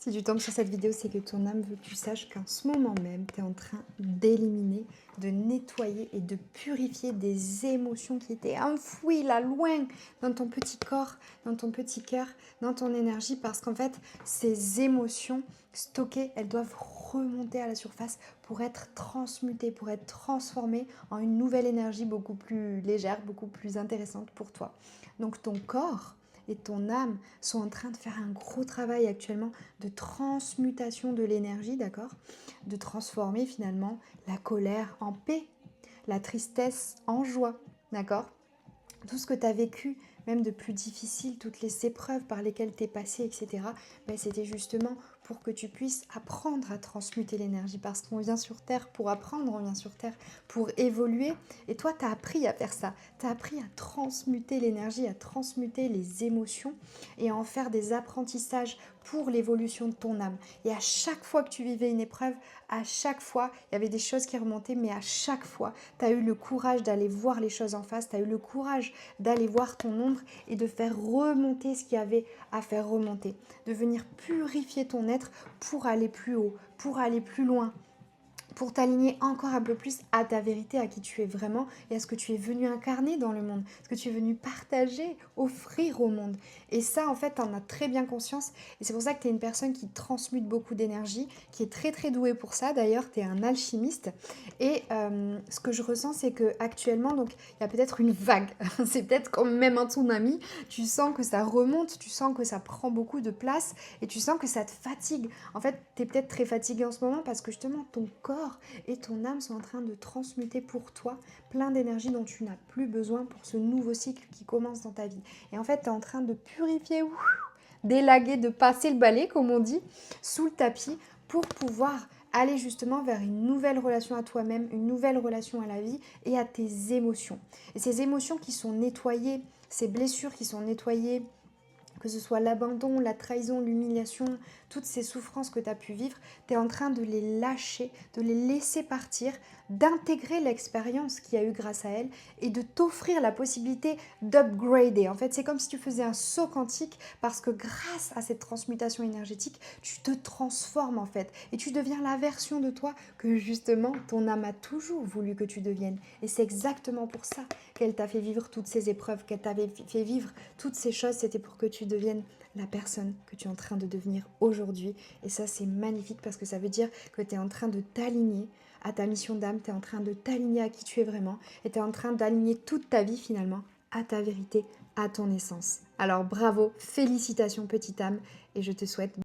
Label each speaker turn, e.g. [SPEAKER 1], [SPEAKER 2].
[SPEAKER 1] Si tu tombes sur cette vidéo, c'est que ton âme veut que tu saches qu'en ce moment même, tu es en train d'éliminer, de nettoyer et de purifier des émotions qui étaient enfouies là loin dans ton petit corps, dans ton petit cœur, dans ton énergie, parce qu'en fait, ces émotions stockées, elles doivent remonter à la surface pour être transmutées, pour être transformées en une nouvelle énergie beaucoup plus légère, beaucoup plus intéressante pour toi. Donc ton corps et ton âme sont en train de faire un gros travail actuellement de transmutation de l'énergie, d'accord? De transformer finalement la colère en paix, la tristesse en joie, d'accord? Tout ce que tu as vécu, même de plus difficile, toutes les épreuves par lesquelles tu es passé, etc., ben c'était justement pour que tu puisses apprendre à transmuter l'énergie. Parce qu'on vient sur Terre pour apprendre, on vient sur Terre pour évoluer. Et toi, tu as appris à faire ça. Tu as appris à transmuter l'énergie, à transmuter les émotions et à en faire des apprentissages pour l'évolution de ton âme. Et à chaque fois que tu vivais une épreuve, à chaque fois, il y avait des choses qui remontaient, mais à chaque fois, tu as eu le courage d'aller voir les choses en face, tu as eu le courage d'aller voir ton ombre et de faire remonter ce qu'il y avait à faire remonter, de venir purifier ton être pour aller plus haut, pour aller plus loin, pour t'aligner encore un peu plus à ta vérité, à qui tu es vraiment et à ce que tu es venu incarner dans le monde, ce que tu es venu partager, offrir au monde. Et ça, en fait, tu en as très bien conscience. Et c'est pour ça que tu es une personne qui transmute beaucoup d'énergie, qui est très très douée pour ça. D'ailleurs, tu es un alchimiste. Et ce que je ressens, c'est que actuellement, donc il y a peut-être une vague. C'est peut-être quand même un tsunami. Tu sens que ça remonte, tu sens que ça prend beaucoup de place et tu sens que ça te fatigue. En fait, tu es peut-être très fatigué en ce moment parce que justement, ton corps et ton âme sont en train de transmuter pour toi plein d'énergie dont tu n'as plus besoin pour ce nouveau cycle qui commence dans ta vie. Et en fait, tu es en train de purifier, d'élaguer, de passer le balai, comme on dit, sous le tapis pour pouvoir aller justement vers une nouvelle relation à toi-même, une nouvelle relation à la vie et à tes émotions. Et ces émotions qui sont nettoyées, ces blessures qui sont nettoyées, que ce soit l'abandon, la trahison, l'humiliation, toutes ces souffrances que tu as pu vivre, tu es en train de les lâcher, de les laisser partir, d'intégrer l'expérience qu'il y a eu grâce à elle et de t'offrir la possibilité d'upgrader. En fait, c'est comme si tu faisais un saut quantique parce que grâce à cette transmutation énergétique, tu te transformes en fait et tu deviens la version de toi que justement ton âme a toujours voulu que tu deviennes. Et c'est exactement pour ça qu'elle t'a fait vivre toutes ces épreuves, qu'elle t'avait fait vivre toutes ces choses, c'était pour que tu deviennes la personne que tu es en train de devenir aujourd'hui. Et ça, c'est magnifique parce que ça veut dire que tu es en train de t'aligner à ta mission d'âme, tu es en train de t'aligner à qui tu es vraiment et tu es en train d'aligner toute ta vie finalement à ta vérité, à ton essence. Alors bravo, félicitations petite âme et je te souhaite